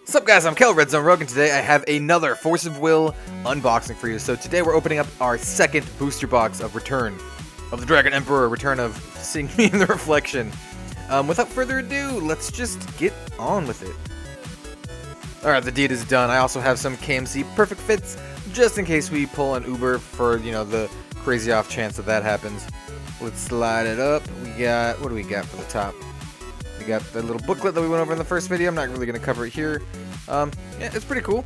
What's up guys, I'm Kel, Red Zone Rogue, and today I have another Force of Will unboxing for you. So today we're opening up our second booster box of Return of the Dragon Emperor, Return of Seeing Me in the Reflection. Without further ado, let's just get on with it. Alright, the deed is done. I also have some KMC perfect fits, just in case we pull an Uber for, you know, the crazy off chance that happens. Let's slide it up. We got, what do we got for the top? We got the little booklet that we went over in the first video. I'm not really going to cover it here. Yeah, it's pretty cool.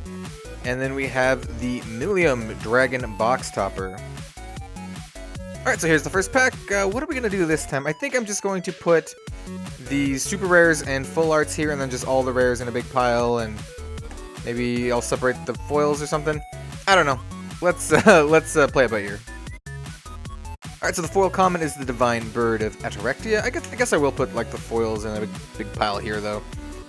And then we have the Millium Dragon Box Topper. Alright, so here's the first pack. What are we going to do this time? I think I'm just going to put the super rares and full arts here, and then just all the rares in a big pile, and maybe I'll separate the foils or something. I don't know. Let's play it by ear. Alright, so the foil common is the Divine Bird of Atarectia. I guess I will put like the foils in a big pile here though.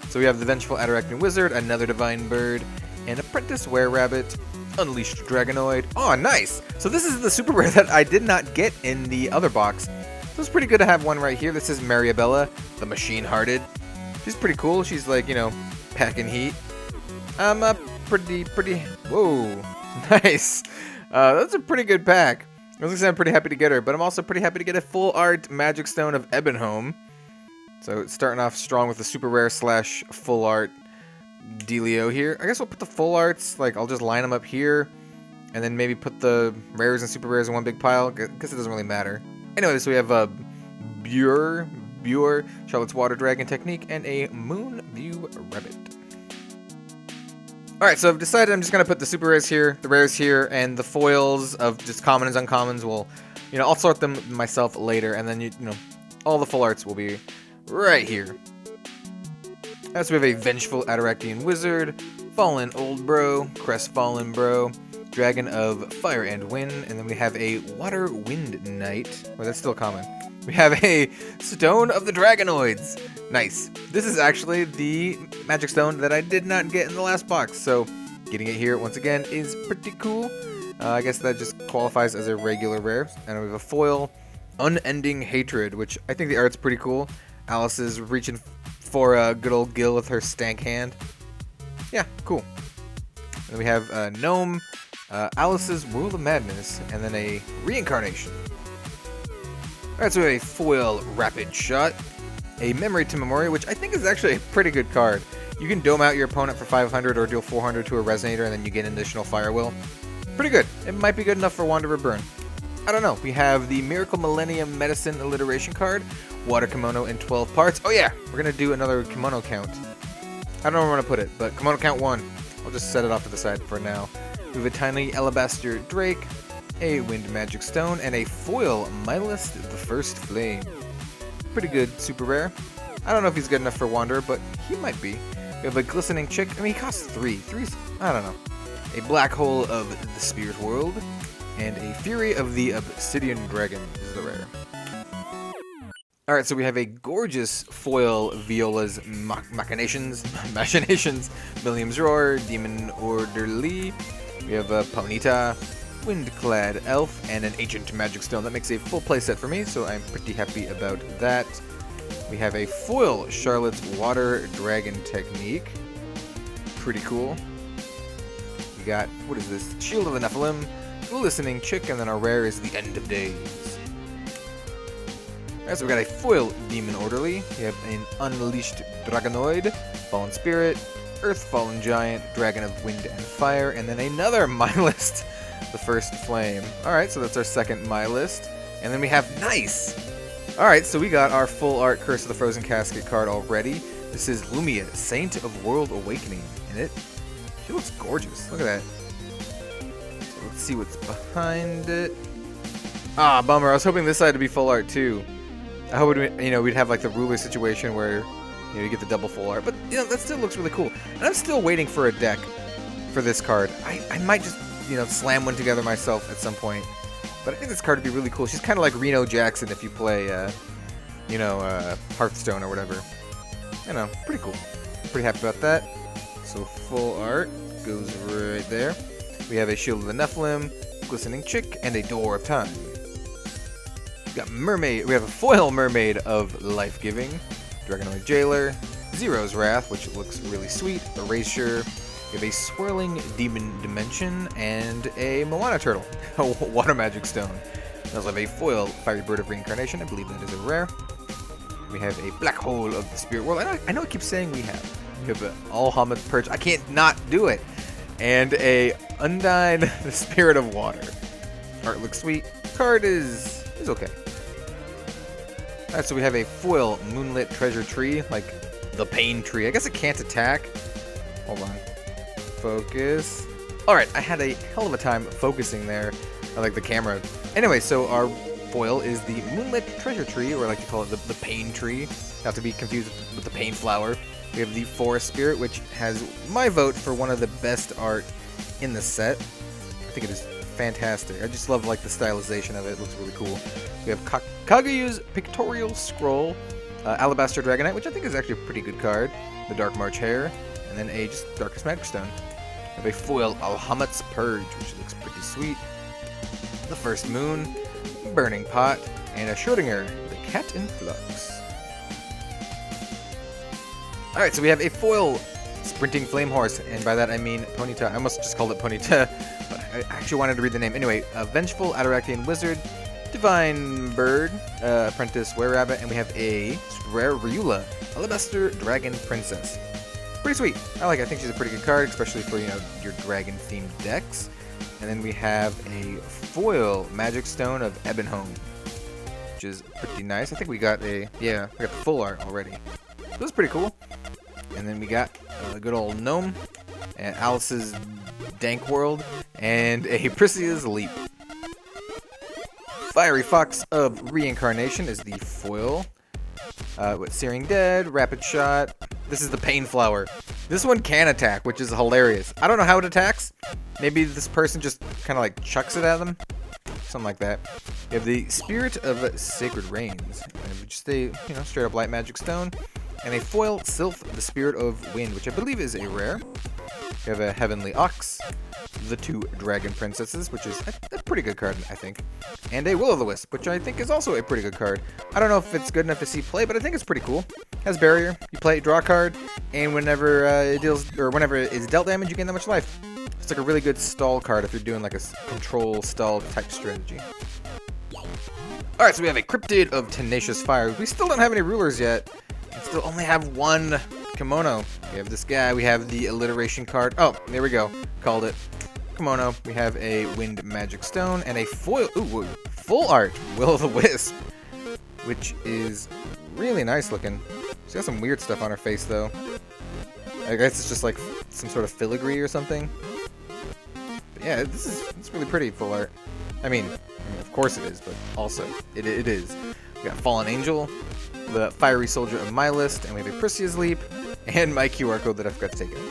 So we have the Vengeful Atarectian Wizard, another Divine Bird, and Apprentice Were-Rabbit, Unleashed Dragonoid. Oh, nice! So this is the super rare that I did not get in the other box. So it's pretty good to have one right here. This is Mariabella, the Machine-Hearted. She's pretty cool. She's like, you know, packing heat. Pretty, whoa, nice. That's a pretty good pack. I was gonna say I'm pretty happy to get her, but I'm also pretty happy to get a full art Magic Stone of Ebonholm. So it's starting off strong with the super rare slash full art dealio here. I guess we'll put the full arts, like I'll just line them up here, and then maybe put the rares and super rares in one big pile, because it doesn't really matter. Anyway, so we have a Bure, Charlotte's Water Dragon Technique, and a Moonview Rabbit. Alright, so I've decided I'm just going to put the super rares here, the rares here, and the foils of just commons and uncommons will, you know, I'll sort them myself later, and then, you know, all the full arts will be right here. Alright, so we have a Vengeful Atarectian Wizard, Fallen Old Bro, Crestfallen Bro, Dragon of Fire and Wind, and then we have a Water Wind Knight. Oh, that's still common. We have a Stone of the Dragonoids. Nice. This is actually the Magic Stone that I did not get in the last box, so getting it here once again is pretty cool. I guess that just qualifies as a regular rare. And we have a foil, Unending Hatred, which I think the art's pretty cool. Alice is reaching for a good old Gil with her stank hand. Yeah, cool. And then we have a Gnome, Alice's World of Madness, and then a Reincarnation. Alright, so we have a foil Rapid Shot, a Memory to Memoria, which I think is actually a pretty good card. You can dome out your opponent for 500 or deal 400 to a Resonator, and then you get an additional Fire Will. Pretty good. It might be good enough for Wanderer Burn. I don't know. We have the Miracle Millennium Medicine Alliteration card, Water Kimono in 12 parts. Oh yeah, we're going to do another kimono count. I don't know where I'm going to put it, but kimono count 1. I'll just set it off to the side for now. We have a tiny Alabaster Drake, a Wind Magic Stone, and a foil Mylist the First Flame. Pretty good super rare. I don't know if he's good enough for Wanderer, but he might be. We have a Glistening Chick. I mean, he costs 3. 3's, I don't know. A Black Hole of the Spirit World, and a Fury of the Obsidian Dragon is the rare. Alright, so we have a gorgeous foil Viola's Machinations, Millium's Roar, Demon Orderly. We have a Ponyta, Windclad Elf, and an Ancient Magic Stone. That makes a full playset for me, so I'm pretty happy about that. We have a foil Charlotte's Water Dragon Technique. Pretty cool. We got, what is this? Shield of the Nephilim, Listening Chick, and then our rare is the End of Days. Alright, so we got a foil Demon Orderly. We have an Unleashed Dragonoid, Fallen Spirit, Earth Fallen Giant, Dragon of Wind and Fire, and then another Mylist the First Flame. Alright, so that's our second Mylist. And then we have nice! Alright, so we got our full art Curse of the Frozen Casket card already. This is Lumia, Saint of World Awakening. And she looks gorgeous. Look at that. So let's see what's behind it. Ah, bummer. I was hoping this side to be full art too. I hope we'd have like the ruler situation where you get the double full art. But that still looks really cool. And I'm still waiting for a deck for this card. I might just slam one together myself at some point. But I think this card would be really cool. She's kind of like Reno Jackson if you play, Hearthstone or whatever. Pretty cool. Pretty happy about that. So full art goes right there. We have a Shield of the Nephilim, Glistening Chick, and a Door of Time. We got Mermaid. We have a foil Mermaid of Life Giving, Dragonoid Jailer, Zero's Wrath, which looks really sweet, Erasure, we have a Swirling Demon Dimension, and a Moana Turtle, a Water Magic Stone. We also have a foil Fiery Bird of Reincarnation, I believe that is a rare. We have a Black Hole of the Spirit World, I know I keep saying we have. We have an Alhama'at Perch, I can't not do it. And a Undyne, the Spirit of Water. Art looks sweet, card is okay. Alright, so we have a foil Moonlit Treasure Tree, like the Pain Tree. I guess it can't attack. Hold on. Focus. Alright, I had a hell of a time focusing there. I like the camera. Anyway, so our foil is the Moonlit Treasure Tree, or I like to call it the Pain Tree. Not to be confused with the Pain Flower. We have the Forest Spirit, which has my vote for one of the best art in the set. I think it is fantastic. I just love like the stylization of it. It looks really cool. We have Kaguyu's Pictorial Scroll, Alabaster Dragonite, which I think is actually a pretty good card. The Dark March Hare, and then a just Darkest Magic Stone. We have a foil Alhama'at's Purge, which looks pretty sweet. The First Moon, Burning Pot, and a Schrödinger, the Cat in Flux. Alright, so we have a foil Sprinting Flame Horse, and by that I mean Ponyta. I almost just called it Ponyta, but I actually wanted to read the name. Anyway, a Vengeful Ataractian Wizard, Divine Bird, Apprentice Were-Rabbit, and we have a rare Ryula, Alabaster Dragon Princess. Pretty sweet. I think she's a pretty good card, especially for, you know, your dragon-themed decks. And then we have a foil Magic Stone of Ebonhome, which is pretty nice. I think we got the full art already. So that's pretty cool. And then we got a good old Gnome, and Alice's Dank World, and a Priscia's Leap. Fiery Fox of Reincarnation is the foil. With Searing Dead, Rapid Shot. This is the Pain Flower. This one can attack, which is hilarious. I don't know how it attacks. Maybe this person just kind of like chucks it at them. Something like that. We have the Spirit of Sacred Rains. Just a, you know, straight up light magic stone. And a foil Sylph, the Spirit of Wind, which I believe is a rare. We have a Heavenly Ox, the two Dragon Princesses, which is a pretty good card, I think. And a Will-O-The-Wisp, which I think is also a pretty good card. I don't know if it's good enough to see play, but I think it's pretty cool. Has barrier, you play, draw a card, and whenever whenever it is dealt damage, you gain that much life. It's like a really good stall card if you're doing like a control stall type strategy. Alright, so we have a Cryptid of Tenacious Fire. We still don't have any rulers yet. We still only have one kimono. We have this guy, we have the alliteration card. Oh, there we go. Called it. Kimono. We have a Wind Magic Stone and a foil, full art Will-O-The-Wisp, which is really nice looking. She's got some weird stuff on her face though. I guess it's just like some sort of filigree or something. But yeah, it's really pretty full art. I mean, of course it is, but also it is. We got Fallen Angel, the Fiery Soldier of my list, and we have a Priscia's Leap, and my QR code that I forgot to take out.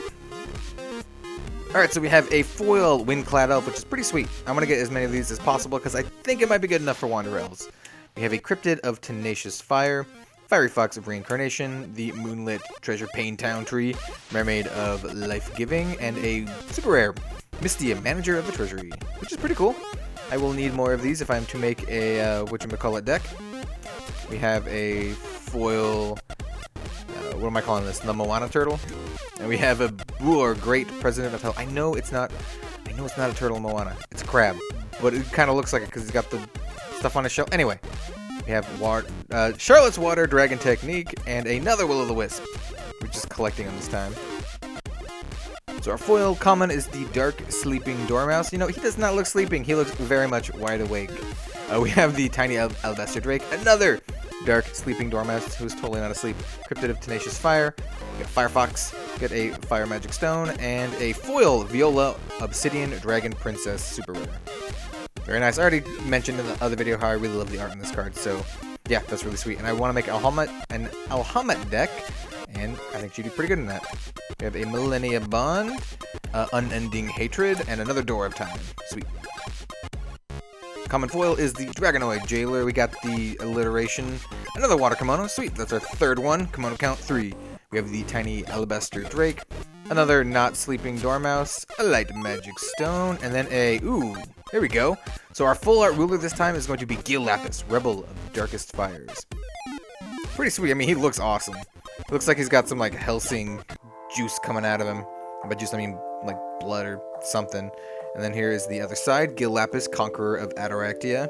Alright, so we have a foil Windclad Elf, which is pretty sweet. I'm going to get as many of these as possible because I think it might be good enough for Wander Elves. We have a Cryptid of Tenacious Fire, Fiery Fox of Reincarnation, the Moonlit Treasure Pain Town Tree, Mermaid of Life Giving, and a super rare Mystia, Manager of the Treasury, which is pretty cool. I will need more of these if I'm to make a whatchamacallit deck. We have a foil, what am I calling this? The Moana Turtle. And we have a Buor, Great President of Hell. I know it's not a turtle Moana. It's a crab, but it kind of looks like it because he's got the stuff on his shell. Anyway, we have Charlotte's Water Dragon Technique and another Will-O-The-Wisp. We're just collecting them this time. So our foil common is the Dark Sleeping Dormouse. You know, he does not look sleeping. He looks very much wide awake. We have the Tiny Alabaster Drake, another Dark Sleeping Dormouse who's totally not asleep. Cryptid of Tenacious Fire. We got Firefox, get a Fire Magic Stone, and a foil Viola Obsidian Dragon Princess Super Rare. Very nice. I already mentioned in the other video how I really love the art in this card, so yeah, that's really sweet. And I want to make an Alhama'at deck, and I think she'd do pretty good in that. We have a Millennia Bond, Unending Hatred, and another Door of Time. Sweet. Common foil is the Dragonoid Jailer. We got the alliteration. Another water kimono. Sweet. That's our third one. Kimono count 3. We have the Tiny Alabaster Drake. Another Not Sleeping Dormouse. A Light Magic Stone. And then a... Ooh. There we go. So our full art ruler this time is going to be Gil Lapis, Rebel of the Darkest Fires. Pretty sweet. I mean, he looks awesome. It looks like he's got some like Helsing juice coming out of him. By juice I mean like blood or something. And then here is the other side, Gil Lapis, Conqueror of Ataraxia.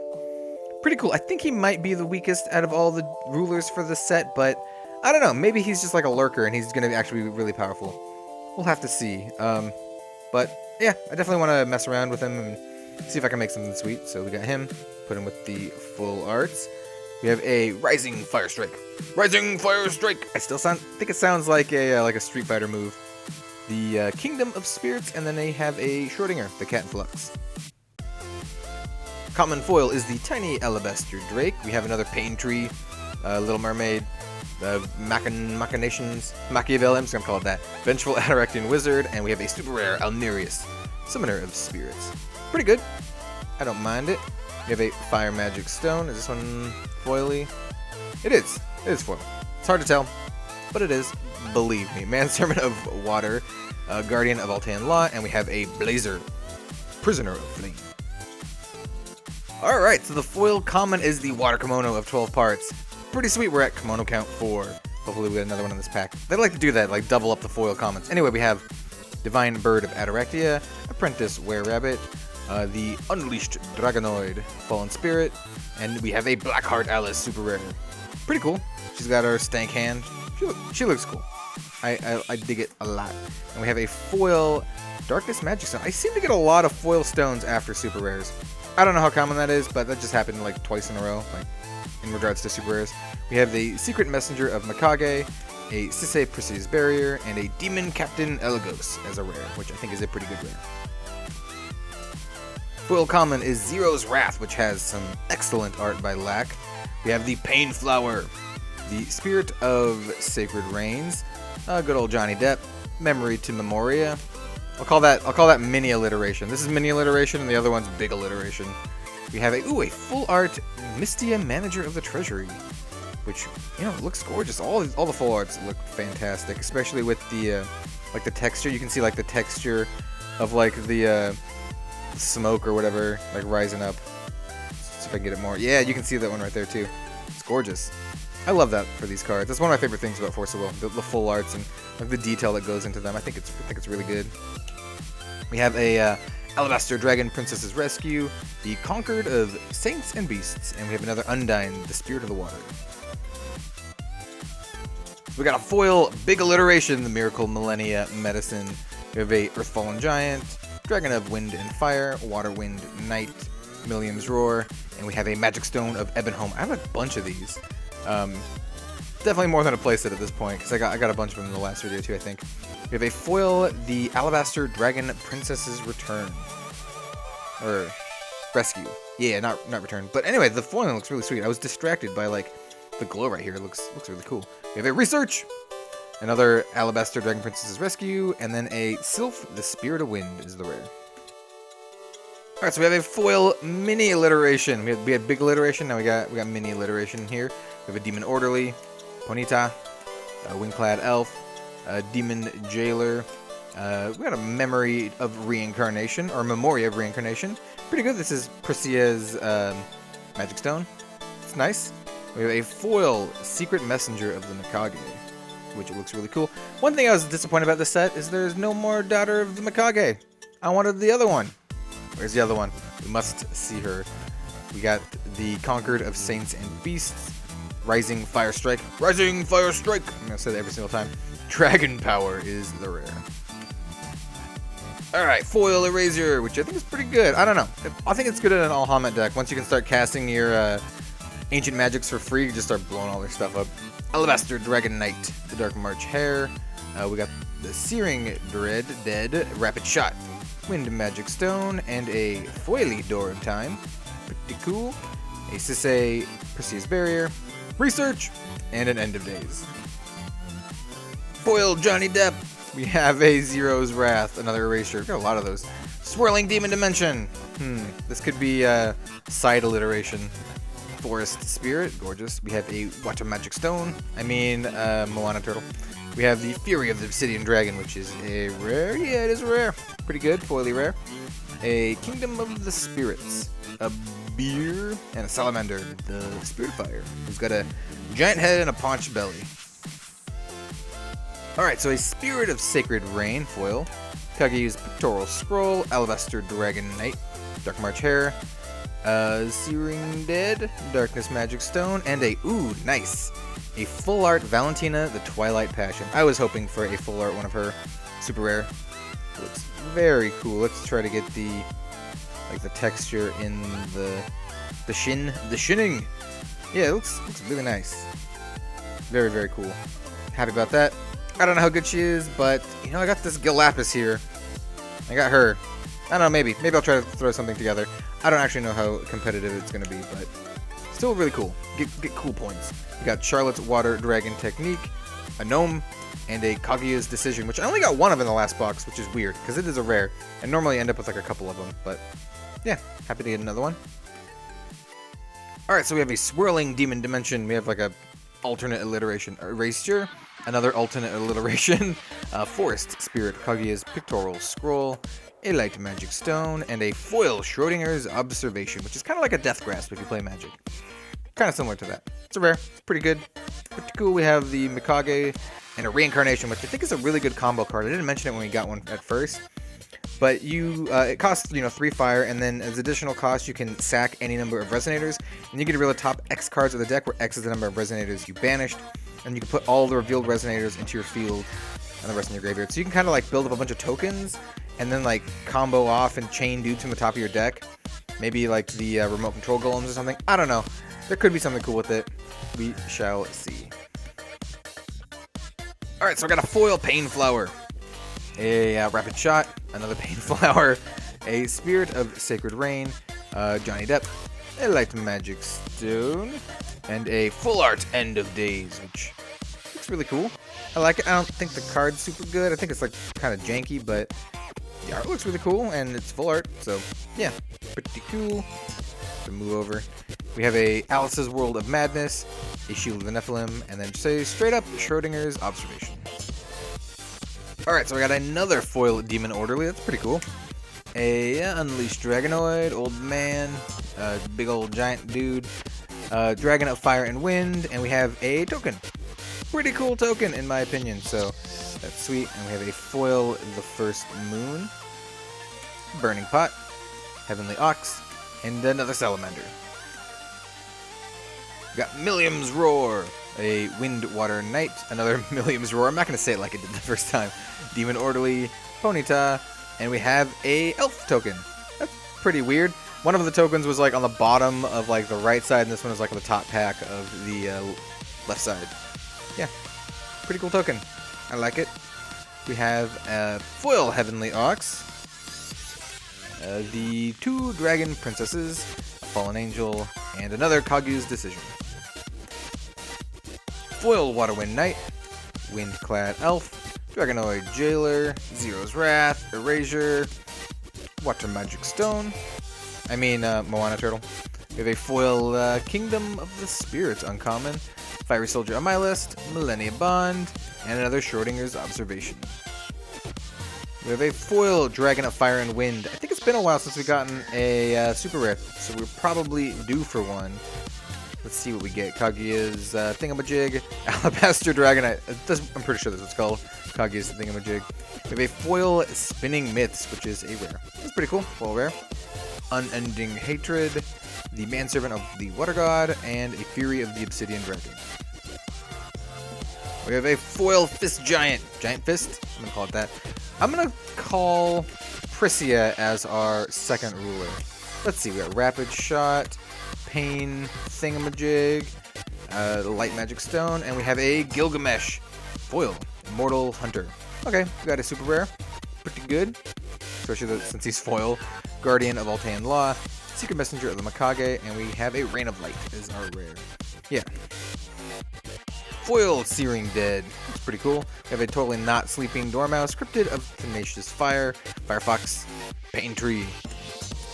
Pretty cool. I think he might be the weakest out of all the rulers for this set, but I don't know. Maybe he's just like a lurker and he's going to actually be really powerful. We'll have to see. But yeah, I definitely want to mess around with him and see if I can make something sweet. So we got him, put him with the full arts. We have a Rising Fire Strike. Rising Fire Strike! I still think it sounds like a Street Fighter move. The Kingdom of Spirits, and then they have a Schrodinger, the Cat in Flux. Common foil is the tiny Alabaster Drake. We have another Pain Tree, Little Mermaid, the Machinations, Machiavel, I'm just gonna call it that. Vengeful Ataraxian Wizard, and we have a super rare Alnerius, Summoner of Spirits. Pretty good. I don't mind it. We have a Fire Magic Stone. Is this one foily? It is. It is foil. It's hard to tell, but it is. Believe me. Manservant of Water, Guardian of Altan Law, and we have a Blazer, Prisoner of Flame. Alright, so the foil common is the Water Kimono of 12 parts. Pretty sweet, we're at Kimono count 4. Hopefully we get another one in this pack. They like to do that, like double up the foil commons. Anyway, we have Divine Bird of Ataraxia, Apprentice Were-Rabbit, the Unleashed Dragonoid, Fallen Spirit, and we have a Blackheart Alice super rare. Pretty cool. She's got her stank hand. She looks cool. I dig it a lot. And we have a foil Darkness Magic Stone. I seem to get a lot of foil stones after super rares. I don't know how common that is, but that just happened like twice in a row, like in regards to super rares. We have the Secret Messenger of Mikage, a Sisei Perseus Barrier, and a Demon Captain Elagos as a rare, which I think is a pretty good rare. Foil common is Zero's Wrath, which has some excellent art by Lack. We have the Pain Flower, the Spirit of Sacred Rains, good old Johnny Depp, Memory to Memoria. I'll call that mini alliteration. This is mini alliteration, and the other one's big alliteration. We have a full art Mystia Manager of the Treasury, which looks gorgeous. All the full arts look fantastic, especially with the like the texture. You can see like the texture of like the smoke or whatever like rising up. Let's see if I can get it more. Yeah, you can see that one right there too. It's gorgeous. I love that for these cards. That's one of my favorite things about Force of Will, the full arts and like the detail that goes into them. I think it's really good. We have a Alabaster Dragon Princess's Rescue, the Conquered of Saints and Beasts, and we have another Undyne, the Spirit of the Water. We got a foil big alliteration, the Miracle Millennia Medicine. We have a Earthfallen Giant, Dragon of Wind and Fire, Water Wind Knight, Millium's Roar, and we have a Magic Stone of Ebonholm. I have a bunch of these. Definitely more than a playset at this point, because I got a bunch of them in the last video too, I think. We have a foil, the Alabaster Dragon Princess's Return. Or Rescue. Yeah, not Return. But anyway, the foiling looks really sweet. I was distracted by like the glow right here. It looks really cool. We have a Research, another Alabaster Dragon Princess's Rescue, and then a Sylph, the Spirit of Wind is the rare. Alright, so we have a foil mini alliteration. We had big alliteration, now we got mini alliteration here. We have a Demon Orderly, Ponita, a Wingclad Elf, a Demon Jailer. We got a Memory of Reincarnation, or Memoria of Reincarnation. Pretty good. This is Perseus' Magic Stone. It's nice. We have a foil Secret Messenger of the Mikage, which looks really cool. One thing I was disappointed about this set is there's no more Daughter of the Mikage. I wanted the other one. Where's the other one? We must see her. We got the Conquered of Saints and Beasts, Rising Fire Strike. Rising Fire Strike! I'm gonna say that every single time. Dragon Power is the rare. Alright, Foil Eraser, which I think is pretty good. I don't know. I think it's good in an Alhama'at deck. Once you can start casting your Ancient Magics for free, you just start blowing all their stuff up. Alabaster Dragon Knight, the Dark March Hare. We got the Searing Dead, Rapid Shot, Wind Magic Stone, and a Foily Door of Time. Pretty cool. A Sisei Perseus Barrier, Research, and an End of Days. Foil Johnny Depp. We have a Zero's Wrath, another Erasure. Got a lot of those. Swirling Demon Dimension. This could be a side alliteration. Forest Spirit, gorgeous. We have a Water Magic Stone. Moana Turtle. We have the Fury of the Obsidian Dragon, which is a rare. Yeah, it is a rare. Pretty good, foily rare. A Kingdom of the Spirits. A Beer, and a Salamander, the Spirit of Fire, who's got a giant head and a paunch belly. Alright, so a Spirit of Sacred Rain foil, Kaguya's Pictorial Scroll, Alabaster Dragon Knight, Dark March Hair, Searing Dead, Darkness Magic Stone, and ooh, nice! A full art Valentina, the Twilight Passion. I was hoping for a full art one of her. Super rare. Looks very cool. Let's try to get the texture in the shinning. Yeah, it looks really nice. Very, very cool. Happy about that. I don't know how good she is, but you know, I got this Galapis here. I got her. I don't know, maybe I'll try to throw something together. I don't actually know how competitive it's gonna be, but still really cool. Get cool points. We got Charlotte's Water Dragon Technique, a Gnome, and a Kaguya's Decision, which I only got one of in the last box, which is weird, because it is a rare. I normally end up with like a couple of them, but yeah, happy to get another one. Alright, so we have a Swirling Demon Dimension. We have like a alternate alliteration. Erasure, another alternate alliteration. Forest Spirit, Kaguya's Pictorial Scroll, a Light Magic Stone, and a foil Schrodinger's Observation, which is kind of like a Death Grasp if you play Magic. Kind of similar to that. It's a rare. Pretty good. Pretty cool. We have the Mikage and a Reincarnation, which I think is a really good combo card. I didn't mention it when we got one at first. But it costs 3 fire, and then as additional cost, you can sack any number of Resonators, and you get to reveal the top X cards of the deck, where X is the number of Resonators you banished, and you can put all the revealed Resonators into your field and the rest in your graveyard. So you can kind of like build up a bunch of tokens, and then like combo off and chain dudes from the top of your deck. Maybe like the remote control golems or something. I don't know. There could be something cool with it. We shall see. Alright, so I got a foil Pain Flower, a Rapid Shot, another Pain Flower, a Spirit of Sacred Rain, Johnny Depp, a Light Magic Stone, and a full art End of Days, which looks really cool. I like it. I don't think the card's super good. I think it's like kind of janky, but the art looks really cool, and it's full art, so yeah, pretty cool. To move over, we have a Alice's World of Madness, a Shield of the Nephilim, and then just a straight up Schrodinger's Observation. Alright, so I got another foil Demon Orderly. That's pretty cool. A Unleashed Dragonoid, Old Man, big old giant dude, Dragon of Fire and Wind, and we have a token. Pretty cool token, in my opinion, so that's sweet. And we have a foil The First Moon, Burning Pot, Heavenly Ox, and another Salamander. We got Milliam's Roar, a Wind Water Knight, another Milliam's Roar. I'm not going to say it like I did the first time. Demon Orderly, Ponyta, and we have a Elf token. That's pretty weird. One of the tokens was like on the bottom of like the right side, and this one is like on the top pack of the left side. Yeah, pretty cool token. I like it. We have a foil Heavenly Ox, the 2 Dragon Princesses, a Fallen Angel, and another Kaguya's Decision. Foil Waterwind Knight, Windclad Elf, Dragonoid Jailer, Zero's Wrath, Erasure, Water Magic Stone, Moana Turtle. We have a foil Kingdom of the Spirits uncommon, Fiery Soldier on my list, Millennia Bond, and another Schrodinger's Observation. We have a foil Dragon of Fire and Wind. I think it's been a while since we've gotten a super rare, so we're probably due for one. Let's see what we get. Kaguya's Thingamajig, Alabaster Dragonite. I'm pretty sure that's what it's called. Kaguya's Thingamajig. We have a foil Spinning Myths, which is a rare. That's pretty cool. Foil rare. Unending Hatred, the Manservant of the Water God, and a Fury of the Obsidian Dragon. We have a foil Fist Giant. Giant Fist? I'm going to call it that. I'm going to call Prisia as our second ruler. Let's see. We got Rapid Shot, Pain Thingamajig, Light Magic Stone, and we have a Gilgamesh foil Immortal Hunter. Okay, we got a super rare. Pretty good. Especially since he's foil. Guardian of Altean Law, Secret Messenger of the Mikage, and we have a Rain of Light as our rare. Yeah. Foil Searing Dead. That's pretty cool. We have a totally not sleeping Dormouse, Cryptid of Tenacious Fire, Firefox, Pain Tree,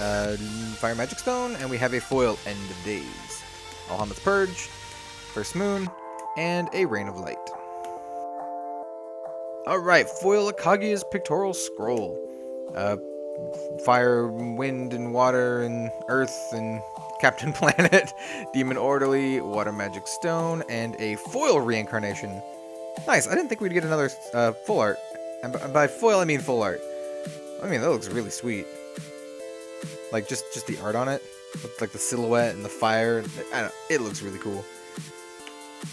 Fire Magic Stone, and we have a foil End of Days. Alhama'at's Purge, First Moon, and a Rain of Light. Alright, foil Kaguya's Pictorial Scroll. Fire, Wind, and Water, and Earth, and Captain Planet, Demon Orderly, Water Magic Stone, and a foil Reincarnation. Nice. I didn't think we'd get another full art. And by foil, I mean full art. I mean, that looks really sweet. Like, just the art on it. With, like, the silhouette and the fire. I don't know. It looks really cool.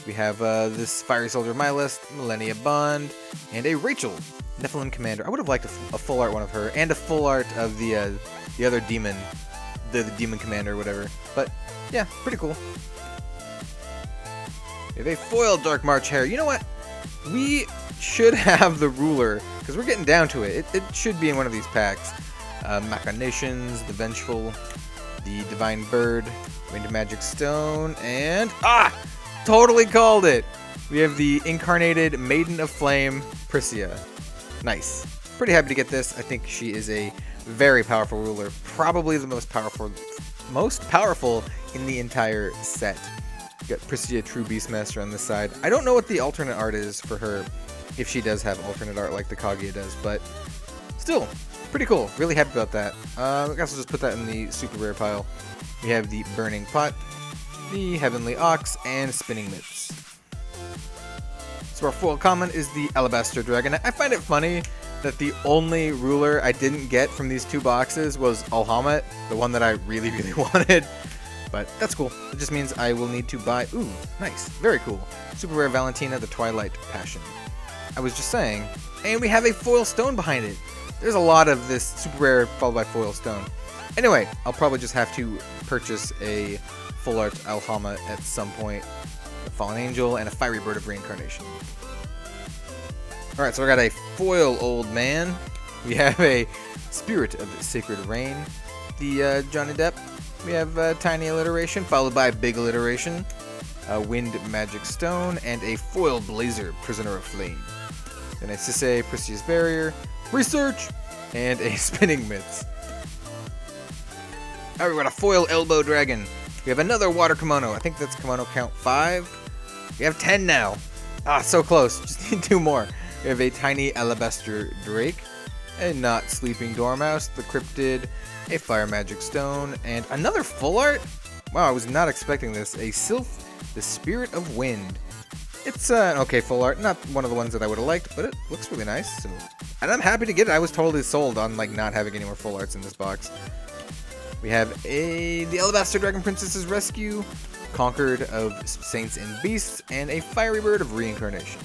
We have this Fiery Soldier of my list, Millennia Bond, and a Rachel, Nephilim Commander. I would have liked a full art one of her, and a full art of the other demon, the Demon Commander or whatever. But, yeah, pretty cool. We have a foil Dark March Hare. You know what? We should have the ruler, because we're getting down to it. It should be in one of these packs. Machinations, the Vengeful, the Divine Bird, Winged Magic Stone, and... Totally called it! We have the Incarnated Maiden of Flame, Priscia. Nice. Pretty happy to get this. I think she is a very powerful ruler. Probably the most powerful in the entire set. Got Priscia True Beastmaster on this side. I don't know what the alternate art is for her, if she does have alternate art like the Kaguya does, but still, pretty cool. Really happy about that. I guess I'll just put that in the super rare pile. We have the Burning Pot, the Heavenly Ox, and Spinning Mitts. So our foil common is the Alabaster Dragon. I find it funny that the only ruler I didn't get from these two boxes was Alhama'at, the one that I really, really wanted. But that's cool. It just means I will need to buy... Ooh, nice. Very cool. Super rare Valentina, the Twilight Passion. I was just saying. And we have a foil stone behind it. There's a lot of this super rare followed by foil stone. Anyway, I'll probably just have to purchase a full art Alhama'at at some point. A Fallen Angel and a Fiery Bird of Reincarnation. Alright, so I got a foil Old Man. We have a Spirit of Sacred Rain. The Johnny Depp. We have Tiny Alliteration, followed by Big Alliteration, Wind Magic Stone, and a foil Blazer, Prisoner of Flame. Then a Sisei, Priscia's Barrier, Research, and a Spinning Mitts. Alright, we got a foil Elbow Dragon. We have another Water Kimono. I think that's Kimono count 5. We have 10 now. So close. Just need 2 more. We have a Tiny Alabaster Drake, a Not Sleeping Dormouse, the Cryptid, a Fire Magic Stone, and another full art? Wow, I was not expecting this. A Sylph, the Spirit of Wind. It's an okay full art. Not one of the ones that I would have liked, but it looks really nice. So, and I'm happy to get it. I was totally sold on like not having any more full arts in this box. We have the Alabaster Dragon Princess's Rescue, Conquered of Saints and Beasts, and a Fiery Bird of Reincarnation.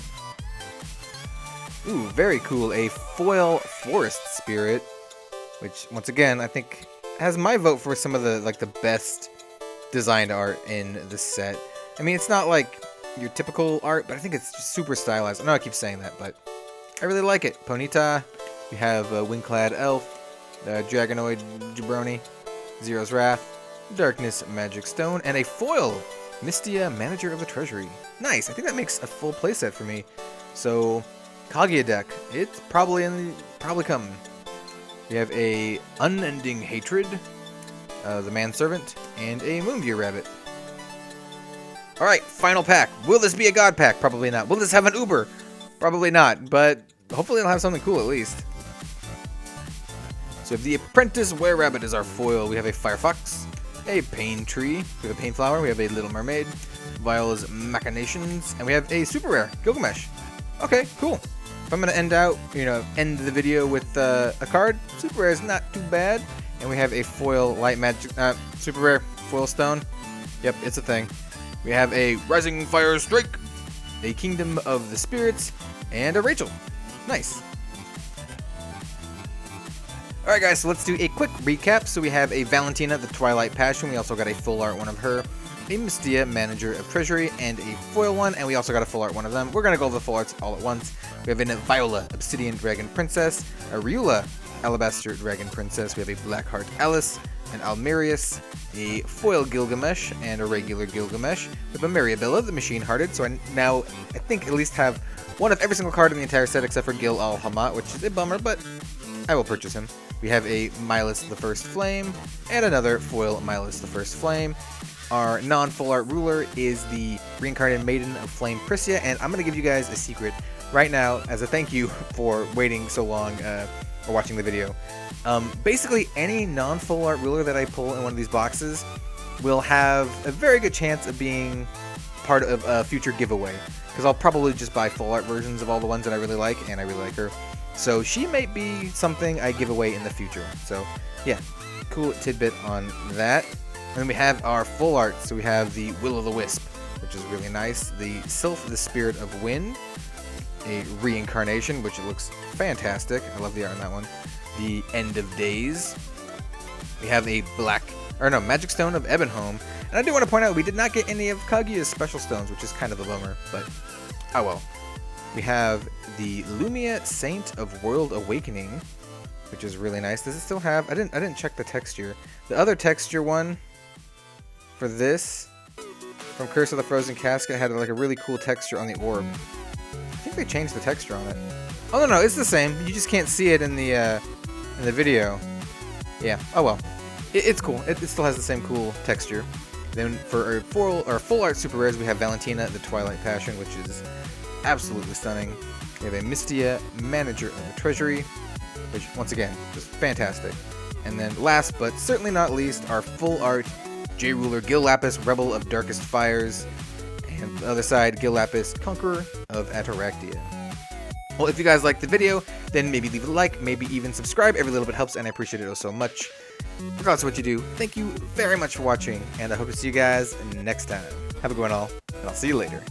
Ooh, very cool. A foil Forest Spirit, which once again I think has my vote for some of the the best designed art in this set. I mean, it's not like your typical art, but I think it's just super stylized. I know I keep saying that, but I really like it. Ponyta, we have Wingclad Elf, Dragonoid Jabroni, Zero's Wrath, Darkness Magic Stone, and a foil Mystia, Manager of the Treasury. Nice. I think that makes a full playset for me. So Kaguya deck, it's probably coming. We have a Unending Hatred, the Manservant, and a Moonview Rabbit. Alright, final pack. Will this be a God pack? Probably not. Will this have an Uber? Probably not, but hopefully it'll have something cool at least. So if the Apprentice Were-Rabbit is our foil, we have a Firefox, a Pain Tree, we have a Pain Flower, we have a Little Mermaid, Viola's Machinations, and we have a super rare, Gilgamesh. Okay, cool. If I'm gonna end the video with a card, super rare is not too bad. And we have a foil Light Magic, super rare foil stone. Yep, it's a thing. We have a Rising Fire Strike, a Kingdom of the Spirits, and a Rachel. Nice. Alright guys, so let's do a quick recap. So we have a Valentina, the Twilight Passion. We also got a full art one of her, a Mystia, Manager of Treasury, and a foil one, and we also got a full art one of them. We're going to go over the full arts all at once. We have a Viola, Obsidian Dragon Princess, a Ryula, Alabaster Dragon Princess. We have a Blackheart Alice, an Almerius, a foil Gilgamesh, and a regular Gilgamesh. We have a Mariabella, the Machine Hearted, so I think at least have one of every single card in the entire set except for Gil Alhama'at, which is a bummer, but I will purchase him. We have a Milas the First Flame, and another foil Milas the First Flame. Our non-full art ruler is the Reincarnated Maiden of Flame Priscia, and I'm going to give you guys a secret right now as a thank you for waiting so long or watching the video. Basically, any non-full art ruler that I pull in one of these boxes will have a very good chance of being part of a future giveaway, because I'll probably just buy full art versions of all the ones that I really like, and I really like her. So she might be something I give away in the future. So yeah, cool tidbit on that. And then we have our full art. So we have the Will-o'-the-Wisp, which is really nice. The Sylph, the Spirit of Wind, a reincarnation, which looks fantastic. I love the art on that one. The End of Days. We have a Magic Stone of Ebonholm. And I do want to point out, we did not get any of Kaguya's special stones, which is kind of a bummer, but oh well. We have the Lumia Saint of World Awakening, which is really nice. Does it still have... I didn't check the texture. The other texture one for this, from Curse of the Frozen Casket, had like a really cool texture on the orb. I think they changed the texture on it. Oh no, it's the same. You just can't see it in the video. Yeah. Oh well. It's cool. It still has the same cool texture. Then for our full art super rares, we have Valentina, the Twilight Passion, which is absolutely stunning. We have a Mystia, Manager of the Treasury, which once again, just fantastic. And then last but certainly not least, our full art J-Ruler Gil Lapis, Rebel of Darkest Fires, and the other side, Gil Lapis, Conqueror of Ataraxia. Well, if you guys liked the video, then maybe leave a like, maybe even subscribe. Every little bit helps, and I appreciate it oh so much. Regardless of what you do, thank you very much for watching, and I hope to see you guys next time. Have a good one all, and I'll see you later.